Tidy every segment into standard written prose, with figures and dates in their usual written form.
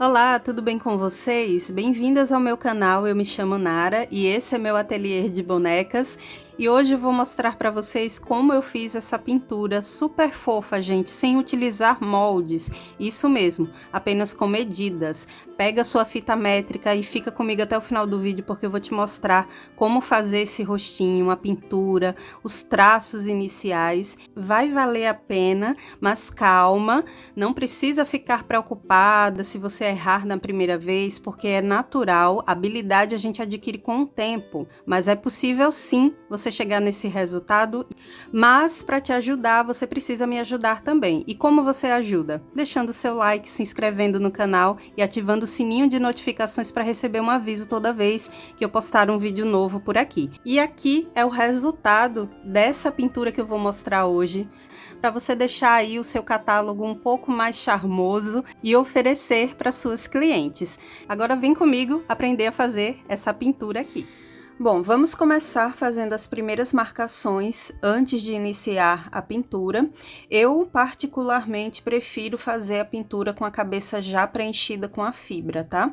Olá, tudo bem com vocês? Bem-vindas ao meu canal, eu me chamo Nara e esse é meu ateliê de bonecas e hoje eu vou mostrar para vocês como eu fiz essa pintura super fofa, gente, sem utilizar moldes, isso mesmo, apenas com medidas. Pega sua fita métrica e fica comigo até o final do vídeo porque eu vou te mostrar como fazer esse rostinho, a pintura, os traços iniciais. Vai valer a pena, mas calma, não precisa ficar preocupada se você errar na primeira vez, porque é natural, habilidade a gente adquire com o tempo, mas é possível sim você chegar nesse resultado, mas para te ajudar, você precisa me ajudar também. E como você ajuda? Deixando seu like, se inscrevendo no canal e ativando o sininho de notificações para receber um aviso toda vez que eu postar um vídeo novo por aqui. E aqui é o resultado dessa pintura que eu vou mostrar hoje, para você deixar aí o seu catálogo um pouco mais charmoso e oferecer para suas clientes. Agora vem comigo aprender a fazer essa pintura aqui. Bom, vamos começar fazendo as primeiras marcações antes de iniciar a pintura. Eu particularmente prefiro fazer a pintura com a cabeça já preenchida com a fibra, tá?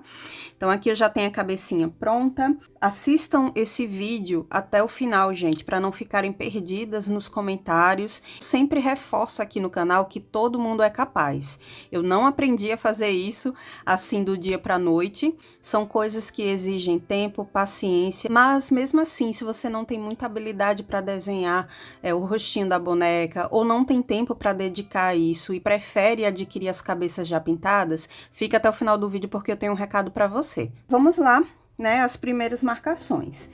Então aqui eu já tenho a cabecinha pronta. Assistam esse vídeo até o final, gente, para não ficarem perdidas nos comentários. Sempre reforço aqui no canal que todo mundo é capaz. Eu não aprendi a fazer isso assim do dia para a noite. São coisas que exigem tempo, paciência, mas mesmo assim, se você não tem muita habilidade para desenhar o rostinho da boneca ou não tem tempo para dedicar a isso e prefere adquirir as cabeças já pintadas, fica até o final do vídeo porque eu tenho um recado para você. Vamos lá, né, as primeiras marcações.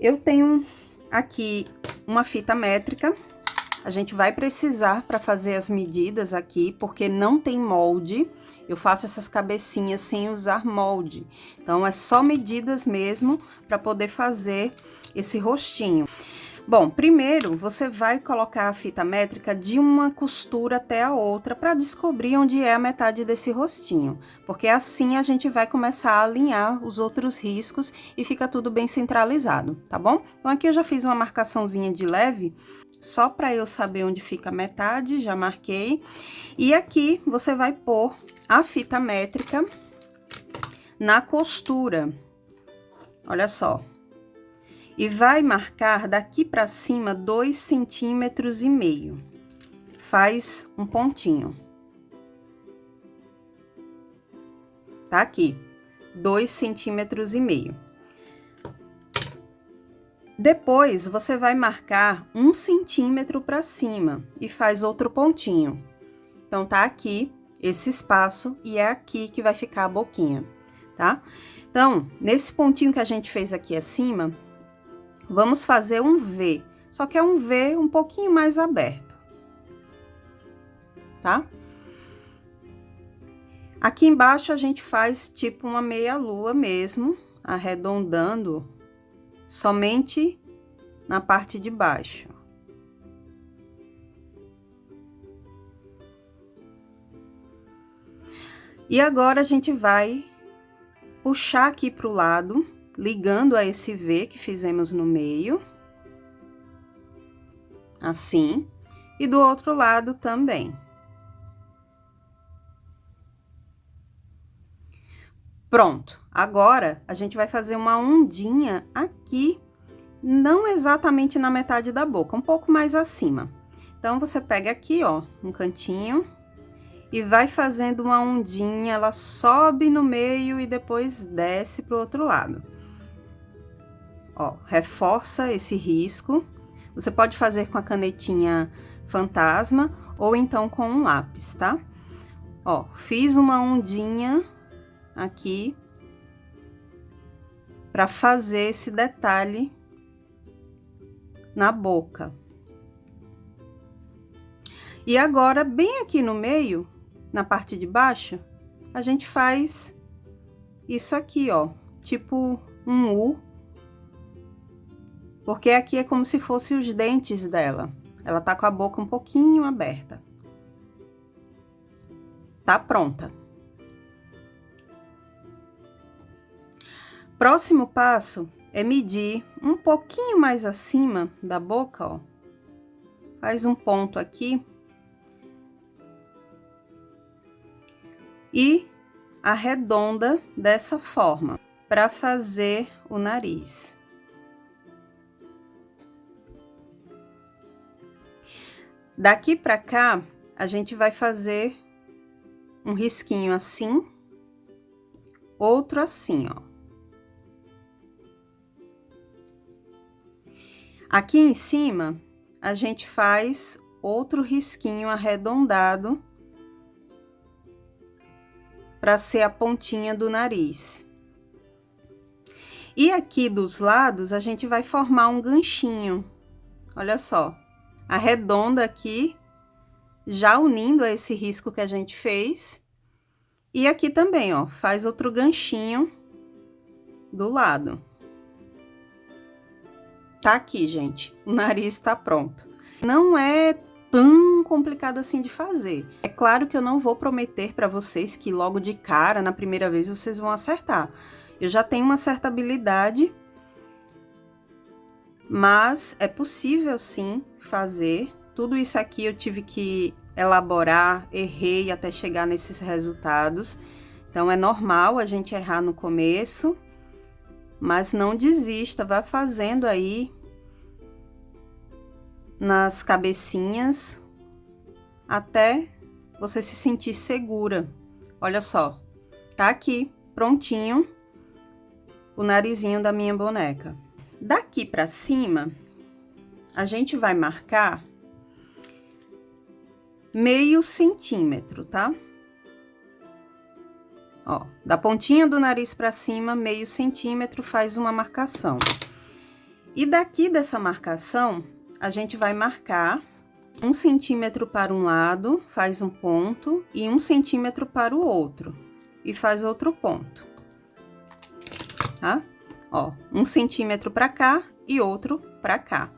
Eu tenho aqui uma fita métrica. A gente vai precisar para fazer as medidas aqui, porque não tem molde. Eu faço essas cabecinhas sem usar molde. Então, é só medidas mesmo para poder fazer esse rostinho. Bom, primeiro você vai colocar a fita métrica de uma costura até a outra para descobrir onde é a metade desse rostinho, porque assim a gente vai começar a alinhar os outros riscos e fica tudo bem centralizado, tá bom? Então aqui eu já fiz uma marcaçãozinha de leve, só para eu saber onde fica a metade, já marquei. E aqui você vai pôr a fita métrica na costura, olha só. E vai marcar daqui para cima 2,5 centímetros. Faz um pontinho. Tá aqui, 2,5 centímetros. Depois, você vai marcar 1 centímetro para cima e faz outro pontinho. Então, tá aqui esse espaço e é aqui que vai ficar a boquinha, tá? Então, nesse pontinho que a gente fez aqui acima, vamos fazer um V, só que é um V um pouquinho mais aberto, tá? Aqui embaixo a gente faz tipo uma meia-lua mesmo, arredondando somente na parte de baixo. E agora a gente vai puxar aqui pro lado, ligando a esse V que fizemos no meio, assim, e do outro lado também. Pronto, agora a gente vai fazer uma ondinha aqui, não exatamente na metade da boca, um pouco mais acima. Então, você pega aqui, ó, um cantinho e vai fazendo uma ondinha, ela sobe no meio e depois desce pro outro lado. Ó, reforça esse risco. Você pode fazer com a canetinha fantasma ou então com um lápis, tá? Ó, fiz uma ondinha aqui para fazer esse detalhe na boca. E agora, bem aqui no meio, na parte de baixo, a gente faz isso aqui, ó, tipo um U. Porque aqui é como se fosse os dentes dela. Ela tá com a boca um pouquinho aberta. Tá pronta. Próximo passo é medir um pouquinho mais acima da boca, ó. Faz um ponto aqui. E arredonda dessa forma para fazer o nariz. Daqui para cá, a gente vai fazer um risquinho assim, outro assim, ó. Aqui em cima, a gente faz outro risquinho arredondado para ser a pontinha do nariz. E aqui dos lados, a gente vai formar um ganchinho. Olha só, arredonda aqui, já unindo a esse risco que a gente fez. E aqui também, ó, faz outro ganchinho do lado. Tá aqui, gente, o nariz tá pronto. Não é tão complicado assim de fazer. É claro que eu não vou prometer para vocês que logo de cara, na primeira vez, vocês vão acertar. Eu já tenho uma certa habilidade, mas é possível sim fazer. Tudo isso aqui eu tive que elaborar, errei até chegar nesses resultados. Então é normal a gente errar no começo, mas não desista, vá fazendo aí nas cabecinhas até você se sentir segura. Olha só, tá aqui prontinho o narizinho da minha boneca. Daqui pra cima, a gente vai marcar meio centímetro, tá? Ó, da pontinha do nariz pra cima, meio centímetro, faz uma marcação. E daqui dessa marcação, a gente vai marcar 1 centímetro para um lado, faz um ponto, e 1 centímetro para o outro, e faz outro ponto. Tá? Ó, 1 centímetro para cá e outro para cá.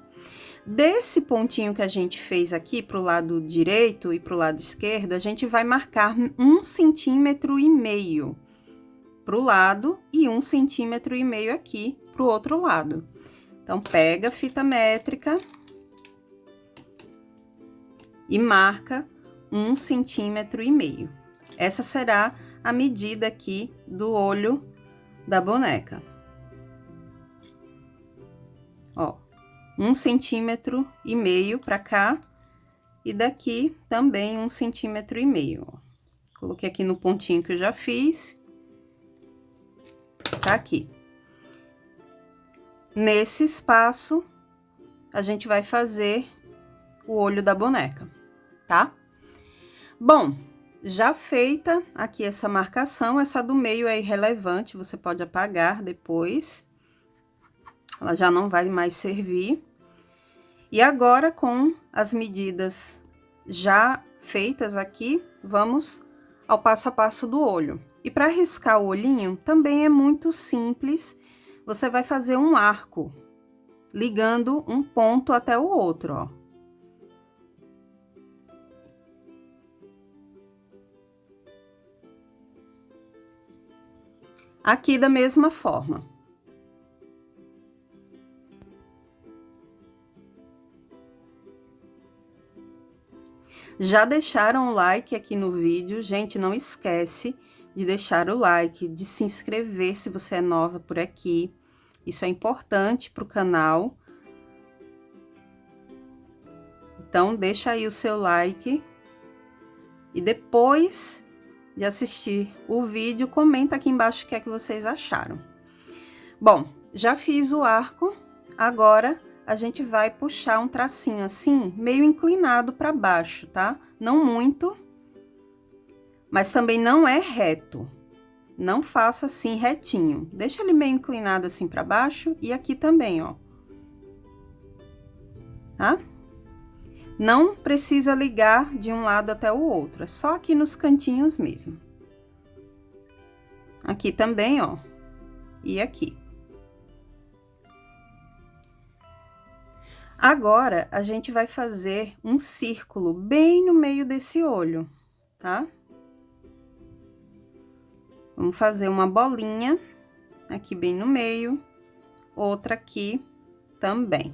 Desse pontinho que a gente fez aqui pro lado direito e pro lado esquerdo, a gente vai marcar 1,5 centímetro pro lado e 1,5 centímetro aqui pro outro lado. Então, pega a fita métrica e marca 1,5 centímetro. Essa será a medida aqui do olho da boneca. Ó, 1,5 centímetro para cá e daqui também 1,5 centímetro. Ó. Coloquei aqui no pontinho que eu já fiz. Tá aqui. Nesse espaço, a gente vai fazer o olho da boneca, tá? Bom, já feita aqui essa marcação, essa do meio é irrelevante, você pode apagar depois. Ela já não vai mais servir. E agora, com as medidas já feitas aqui, vamos ao passo a passo do olho. E para riscar o olhinho, também é muito simples. Você vai fazer um arco, ligando um ponto até o outro, ó. Aqui da mesma forma. Já deixaram o like aqui no vídeo? Gente, não esquece de deixar o like, de se inscrever se você é nova por aqui. Isso é importante para o canal. Então, deixa aí o seu like. E depois de assistir o vídeo, comenta aqui embaixo o que é que vocês acharam. Bom, já fiz o arco, agora a gente vai puxar um tracinho assim, meio inclinado para baixo, tá? Não muito, mas também não é reto. Não faça assim retinho. Deixa ele meio inclinado assim para baixo e aqui também, ó. Tá? Não precisa ligar de um lado até o outro, é só aqui nos cantinhos mesmo. Aqui também, ó. E aqui. Agora, a gente vai fazer um círculo bem no meio desse olho, tá? Vamos fazer uma bolinha aqui bem no meio, outra aqui também.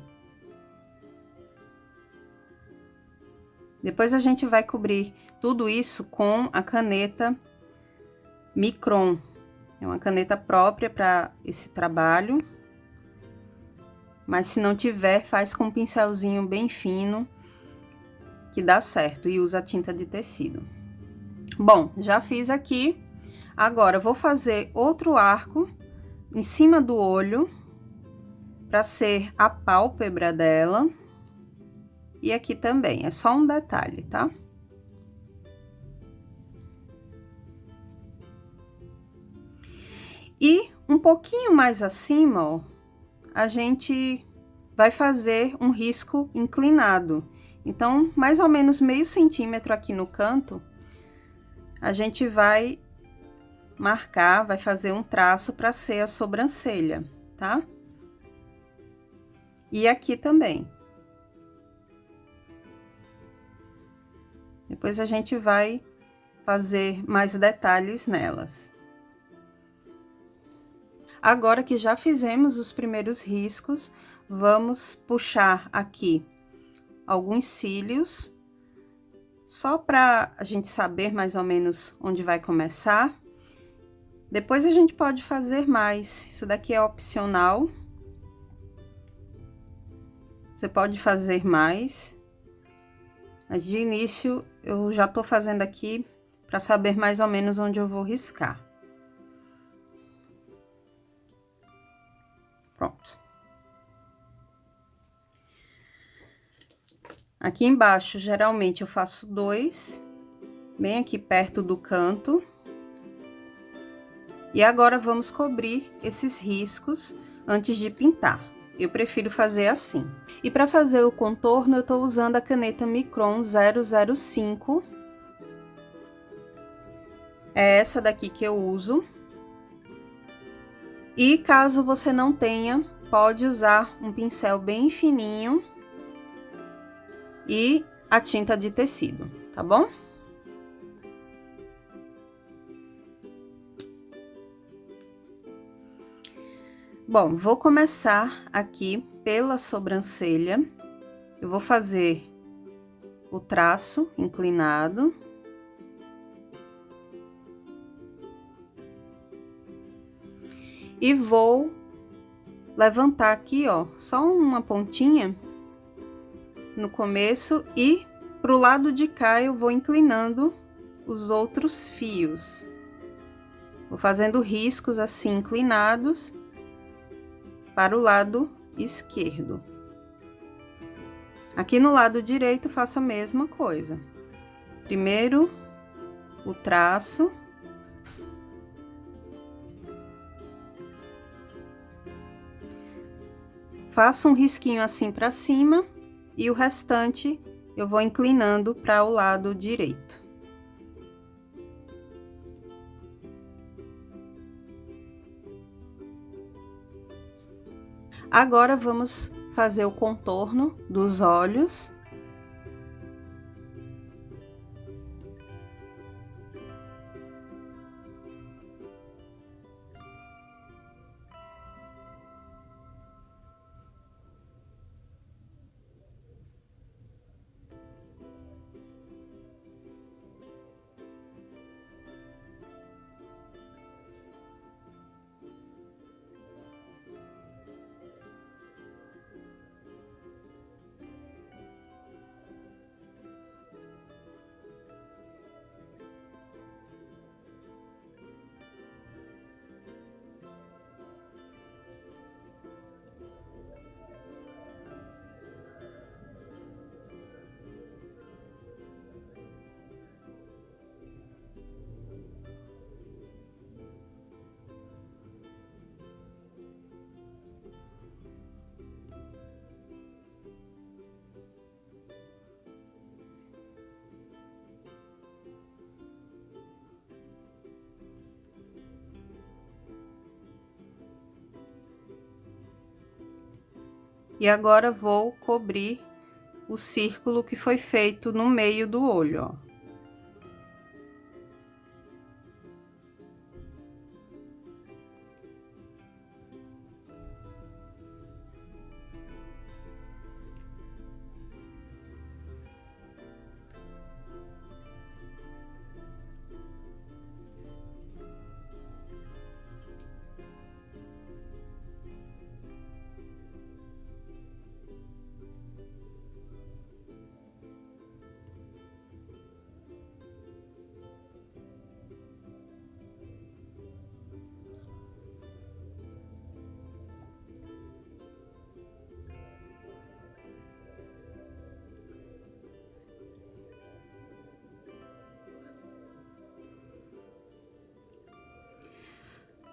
Depois a gente vai cobrir tudo isso com a caneta Micron. É uma caneta própria para esse trabalho. Mas se não tiver, faz com um pincelzinho bem fino, que dá certo, e usa tinta de tecido. Bom, já fiz aqui. Agora, vou fazer outro arco em cima do olho, para ser a pálpebra dela. E aqui também, é só um detalhe, tá? E um pouquinho mais acima, ó, a gente vai fazer um risco inclinado. Então, mais ou menos meio centímetro aqui no canto, a gente vai marcar, vai fazer um traço para ser a sobrancelha, tá? E aqui também. Depois a gente vai fazer mais detalhes nelas. Agora que já fizemos os primeiros riscos, vamos puxar aqui alguns cílios, só para a gente saber mais ou menos onde vai começar. Depois a gente pode fazer mais, isso daqui é opcional. Você pode fazer mais, mas de início eu já tô fazendo aqui para saber mais ou menos onde eu vou riscar. Pronto. Aqui embaixo, geralmente eu faço 2, bem aqui perto do canto. E agora vamos cobrir esses riscos antes de pintar. Eu prefiro fazer assim. E para fazer o contorno, eu tô usando a caneta Micron 005. É essa daqui que eu uso. E caso você não tenha, pode usar um pincel bem fininho e a tinta de tecido, tá bom? Bom, vou começar aqui pela sobrancelha. Eu vou fazer o traço inclinado. E vou levantar aqui, ó, só uma pontinha no começo e pro lado de cá eu vou inclinando os outros fios. Vou fazendo riscos assim inclinados para o lado esquerdo. Aqui no lado direito faço a mesma coisa. Primeiro o traço. Faço um risquinho assim para cima e o restante eu vou inclinando para o lado direito. Agora vamos fazer o contorno dos olhos. E agora vou cobrir o círculo que foi feito no meio do olho, ó.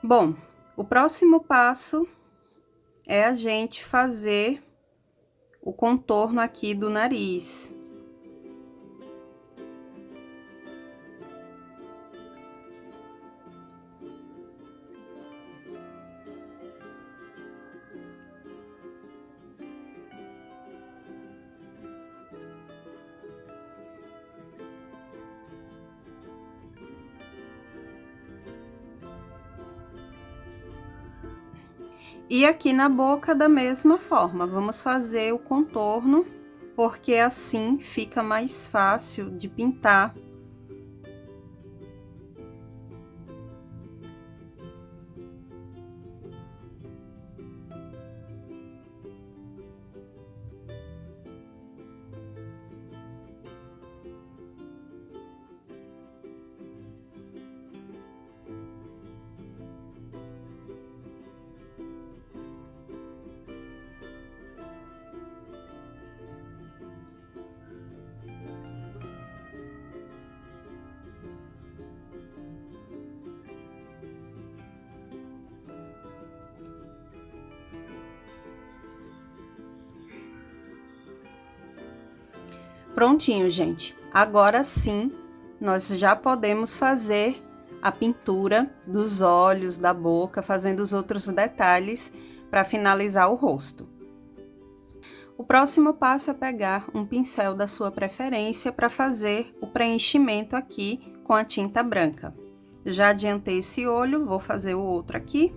Bom, o próximo passo é a gente fazer o contorno aqui do nariz. E aqui na boca da mesma forma, vamos fazer o contorno, porque assim fica mais fácil de pintar. Prontinho, gente. Agora sim, nós já podemos fazer a pintura dos olhos, da boca, fazendo os outros detalhes para finalizar o rosto. O próximo passo é pegar um pincel da sua preferência para fazer o preenchimento aqui com a tinta branca. Já adiantei esse olho, vou fazer o outro aqui.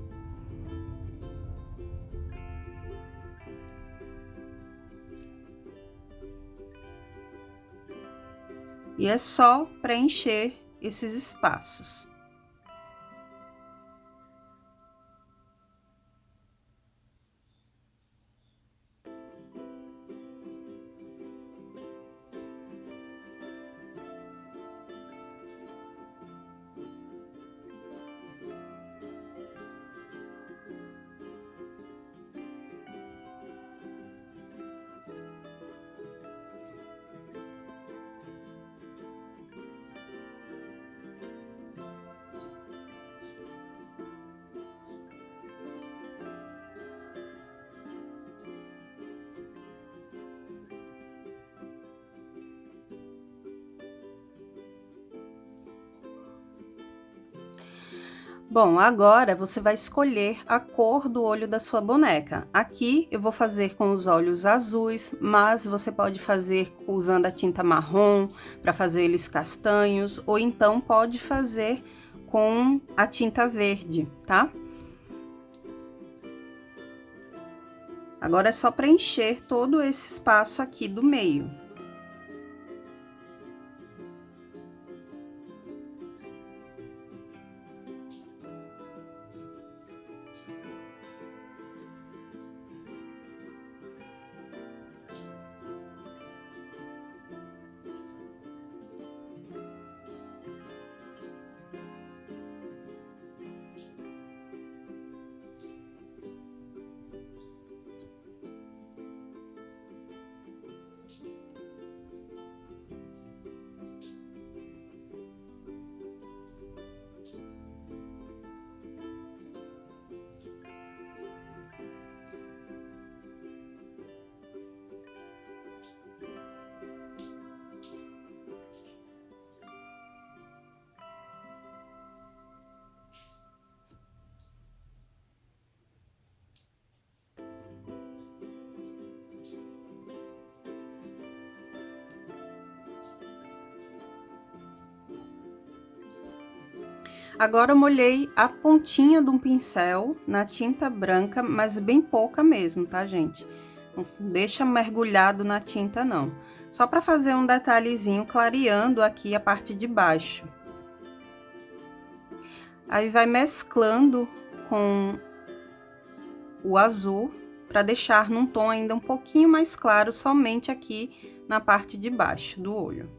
E é só preencher esses espaços. Bom, agora você vai escolher a cor do olho da sua boneca. Aqui eu vou fazer com os olhos azuis, mas você pode fazer usando a tinta marrom para fazer eles castanhos, ou então pode fazer com a tinta verde, tá? Agora é só preencher todo esse espaço aqui do meio. Agora eu molhei a pontinha de um pincel na tinta branca, mas bem pouca mesmo, tá, gente? Não deixa mergulhado na tinta, não. Só para fazer um detalhezinho clareando aqui a parte de baixo. Aí vai mesclando com o azul para deixar num tom ainda um pouquinho mais claro, somente aqui na parte de baixo do olho.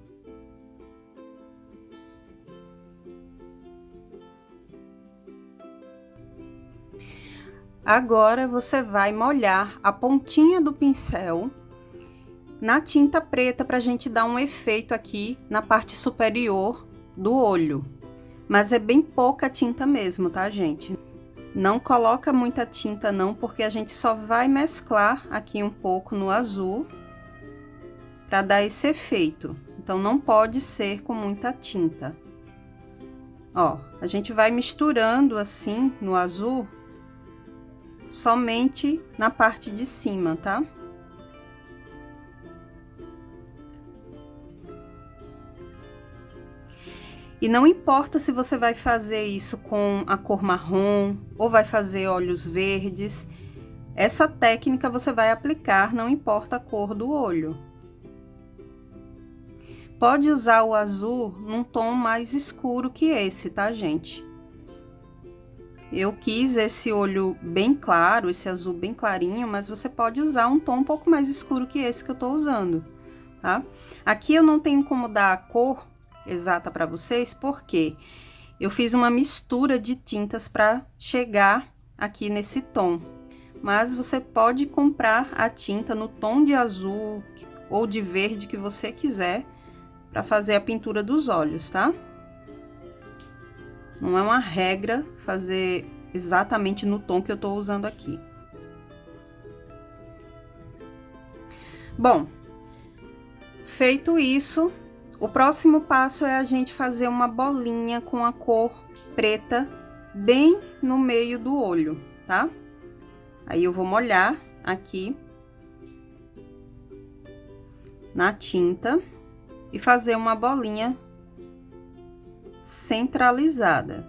Agora você vai molhar a pontinha do pincel na tinta preta para a gente dar um efeito aqui na parte superior do olho. Mas é bem pouca tinta mesmo, tá, gente? Não coloca muita tinta não, porque a gente só vai mesclar aqui um pouco no azul para dar esse efeito. Então, não pode ser com muita tinta. Ó, a gente vai misturando assim no azul, somente na parte de cima, tá? E não importa se você vai fazer isso com a cor marrom ou vai fazer olhos verdes, essa técnica você vai aplicar, não importa a cor do olho. Pode usar o azul num tom mais escuro que esse, tá, gente? Eu quis esse olho bem claro, esse azul bem clarinho, mas você pode usar um tom um pouco mais escuro que esse que eu tô usando, tá? Aqui eu não tenho como dar a cor exata para vocês, porque eu fiz uma mistura de tintas para chegar aqui nesse tom. Mas você pode comprar a tinta no tom de azul ou de verde que você quiser para fazer a pintura dos olhos, tá? Não é uma regra fazer exatamente no tom que eu tô usando aqui. Bom, feito isso, o próximo passo é a gente fazer uma bolinha com a cor preta bem no meio do olho, tá? Aí eu vou molhar aqui na tinta e fazer uma bolinha centralizada.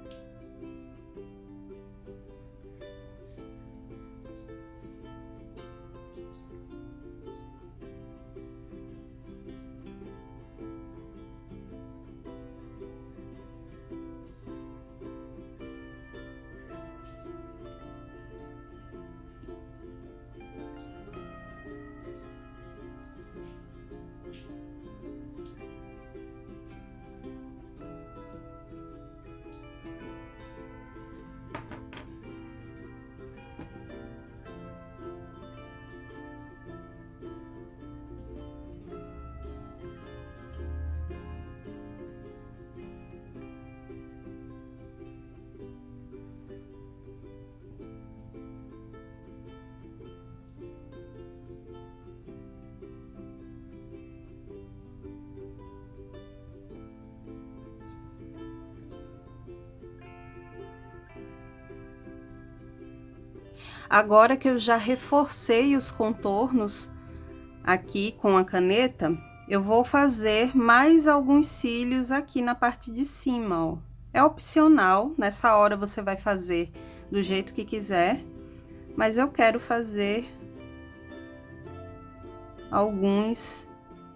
Agora que eu já reforcei os contornos aqui com a caneta, eu vou fazer mais alguns cílios aqui na parte de cima, ó. É opcional, nessa hora você vai fazer do jeito que quiser, mas eu quero fazer alguns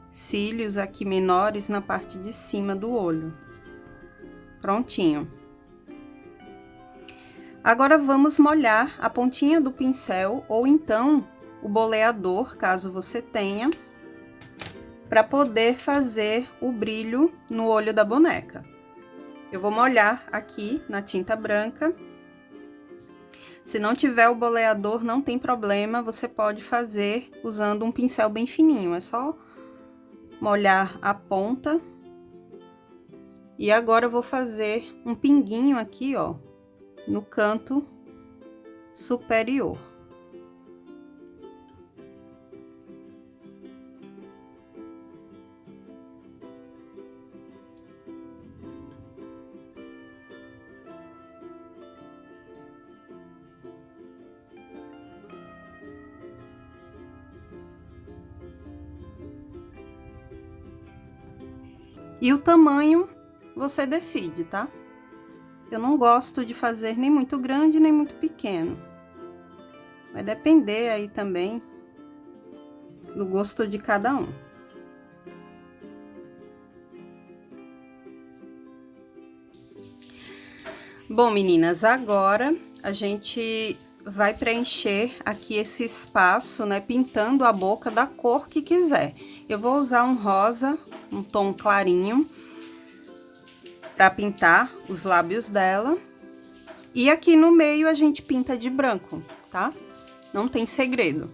cílios aqui menores na parte de cima do olho. Prontinho. Agora vamos molhar a pontinha do pincel ou então o boleador, caso você tenha, para poder fazer o brilho no olho da boneca. Eu vou molhar aqui na tinta branca. Se não tiver o boleador, não tem problema, você pode fazer usando um pincel bem fininho. É só molhar a ponta. E agora eu vou fazer um pinguinho aqui, ó, no canto superior. E o tamanho você decide, tá? Eu não gosto de fazer nem muito grande, nem muito pequeno. Vai depender aí também do gosto de cada um. Bom, meninas, agora a gente vai preencher aqui esse espaço, né, pintando a boca da cor que quiser. Eu vou usar um rosa, um tom clarinho, para pintar os lábios dela. E aqui no meio a gente pinta de branco, tá? Não tem segredo.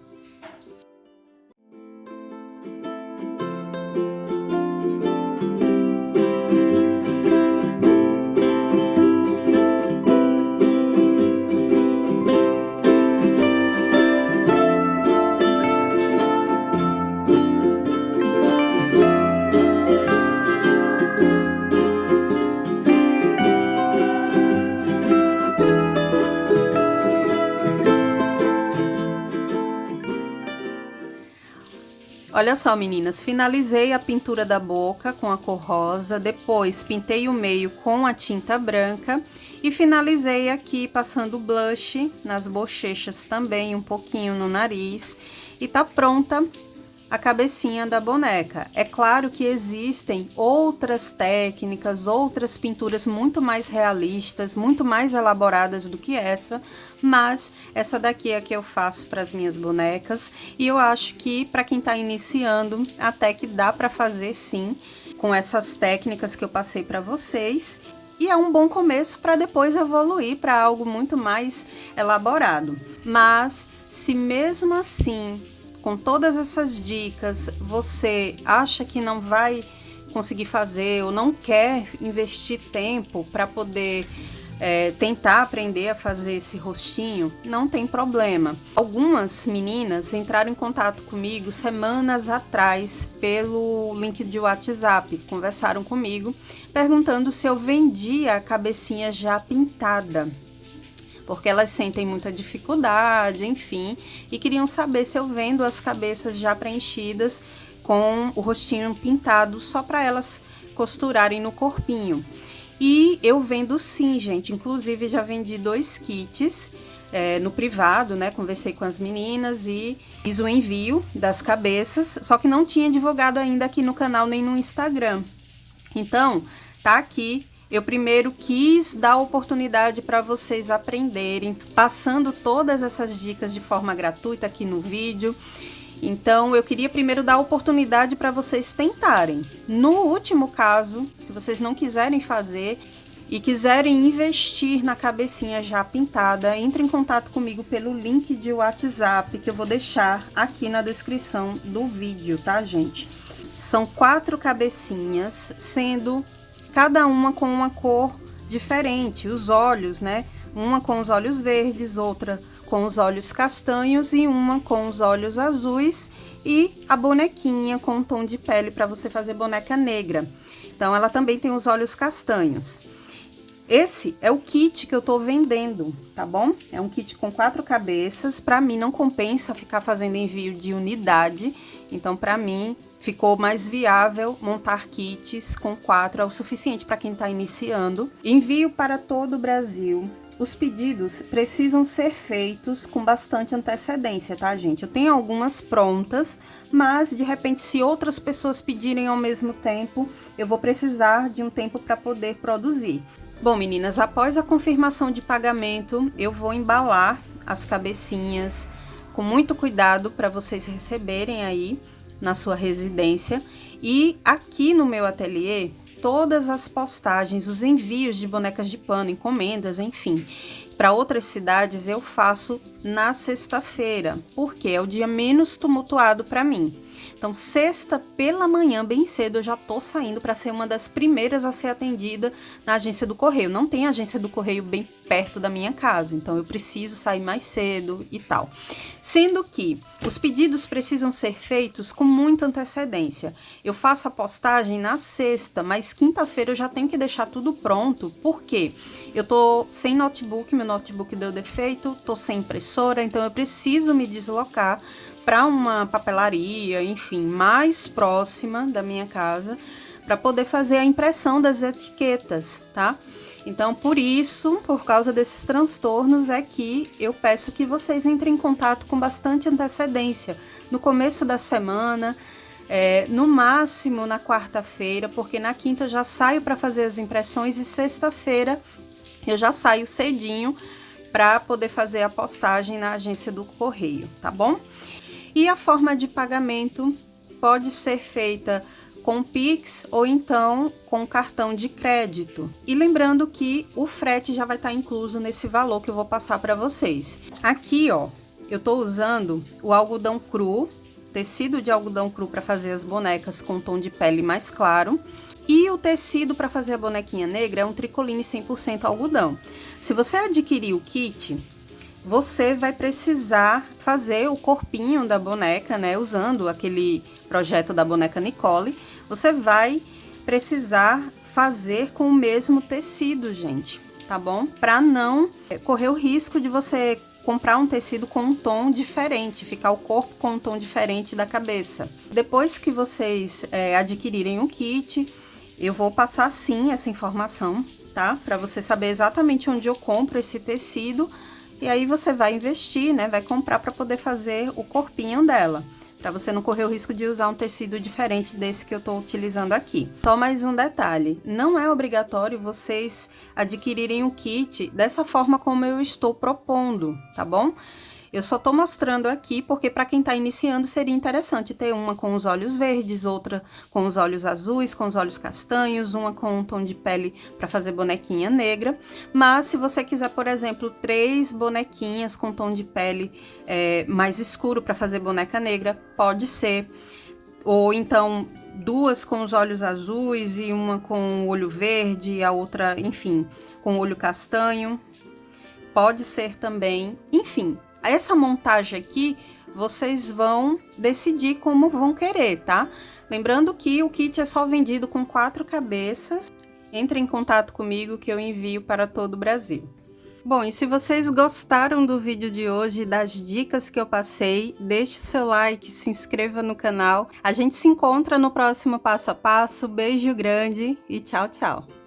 Olha só, meninas, finalizei a pintura da boca com a cor rosa, depois pintei o meio com a tinta branca e finalizei aqui passando blush nas bochechas também, um pouquinho no nariz, e tá pronta a cabecinha da boneca. É claro que existem outras técnicas, outras pinturas muito mais realistas, muito mais elaboradas do que essa, mas essa daqui é a que eu faço para as minhas bonecas e eu acho que para quem está iniciando até que dá para fazer sim, com essas técnicas que eu passei para vocês. E é um bom começo para depois evoluir para algo muito mais elaborado. Mas se mesmo assim, com todas essas dicas, você acha que não vai conseguir fazer ou não quer investir tempo para poder tentar aprender a fazer esse rostinho, não tem problema. Algumas meninas entraram em contato comigo semanas atrás pelo link de WhatsApp, conversaram comigo perguntando se eu vendia a cabecinha já pintada, porque elas sentem muita dificuldade, enfim, e queriam saber se eu vendo as cabeças já preenchidas com o rostinho pintado só para elas costurarem no corpinho. E eu vendo sim, gente, inclusive já vendi 2 kits no privado, né, conversei com as meninas e fiz o envio das cabeças, só que não tinha divulgado ainda aqui no canal nem no Instagram. Então, tá aqui. Eu primeiro quis dar oportunidade para vocês aprenderem, passando todas essas dicas de forma gratuita aqui no vídeo. Então, eu queria primeiro dar a oportunidade para vocês tentarem. No último caso, se vocês não quiserem fazer e quiserem investir na cabecinha já pintada, entre em contato comigo pelo link de WhatsApp que eu vou deixar aqui na descrição do vídeo, tá, gente? São 4 cabecinhas, sendo cada uma com uma cor diferente. Os olhos, né? Uma com os olhos verdes, outra com os olhos castanhos e uma com os olhos azuis, e a bonequinha com um tom de pele para você fazer boneca negra. Então, ela também tem os olhos castanhos. Esse é o kit que eu tô vendendo, tá bom? É um kit com 4 cabeças. Para mim não compensa ficar fazendo envio de unidade, então para mim ficou mais viável montar kits com 4, é o suficiente para quem está iniciando. Envio para todo o Brasil. Os pedidos precisam ser feitos com bastante antecedência, tá, gente? Eu tenho algumas prontas, mas de repente se outras pessoas pedirem ao mesmo tempo, eu vou precisar de um tempo para poder produzir. Bom, meninas, após a confirmação de pagamento, eu vou embalar as cabecinhas com muito cuidado para vocês receberem aí na sua residência. E aqui no meu ateliê, todas as postagens, os envios de bonecas de pano, encomendas, enfim, para outras cidades eu faço na sexta-feira, porque é o dia menos tumultuado para mim. Então, sexta pela manhã, bem cedo, eu já tô saindo para ser uma das primeiras a ser atendida na agência do correio. Não tem agência do correio bem perto da minha casa, então eu preciso sair mais cedo e tal. Sendo que os pedidos precisam ser feitos com muita antecedência. Eu faço a postagem na sexta, mas quinta-feira eu já tenho que deixar tudo pronto, porque eu tô sem notebook, meu notebook deu defeito, tô sem impressora, então eu preciso me deslocar para uma papelaria, enfim, mais próxima da minha casa, para poder fazer a impressão das etiquetas, tá? Então, por isso, por causa desses transtornos, é que eu peço que vocês entrem em contato com bastante antecedência, no começo da semana, no máximo na quarta-feira, porque na quinta eu já saio para fazer as impressões e sexta-feira eu já saio cedinho para poder fazer a postagem na agência do correio, tá bom? E a forma de pagamento pode ser feita com Pix ou então com cartão de crédito. E lembrando que o frete já vai estar incluso nesse valor que eu vou passar para vocês. Aqui, ó, eu tô usando o algodão cru, tecido de algodão cru para fazer as bonecas com tom de pele mais claro. E o tecido para fazer a bonequinha negra é um tricoline 100% algodão. Se você adquirir o kit, você vai precisar fazer o corpinho da boneca, né? Usando aquele projeto da boneca Nicole, você vai precisar fazer com o mesmo tecido, gente, tá bom? Para não correr o risco de você comprar um tecido com um tom diferente, ficar o corpo com um tom diferente da cabeça. Depois que vocês adquirirem um kit, eu vou passar sim essa informação, tá? Para você saber exatamente onde eu compro esse tecido, e aí você vai investir, né? Vai comprar para poder fazer o corpinho dela, para você não correr o risco de usar um tecido diferente desse que eu tô utilizando aqui. Só mais um detalhe, não é obrigatório vocês adquirirem o kit dessa forma como eu estou propondo, tá bom? Eu só tô mostrando aqui porque para quem tá iniciando seria interessante ter uma com os olhos verdes, outra com os olhos azuis, com os olhos castanhos, uma com um tom de pele para fazer bonequinha negra. Mas se você quiser, por exemplo, 3 bonequinhas com tom de pele mais escuro para fazer boneca negra, pode ser. Ou então 2 com os olhos azuis e uma com o olho verde e a outra, enfim, com o olho castanho. Pode ser também, enfim. Essa montagem aqui, vocês vão decidir como vão querer, tá? Lembrando que o kit é só vendido com 4 cabeças. Entre em contato comigo que eu envio para todo o Brasil. Bom, e se vocês gostaram do vídeo de hoje, das dicas que eu passei, deixe o seu like, se inscreva no canal. A gente se encontra no próximo passo a passo. Beijo grande e tchau, tchau!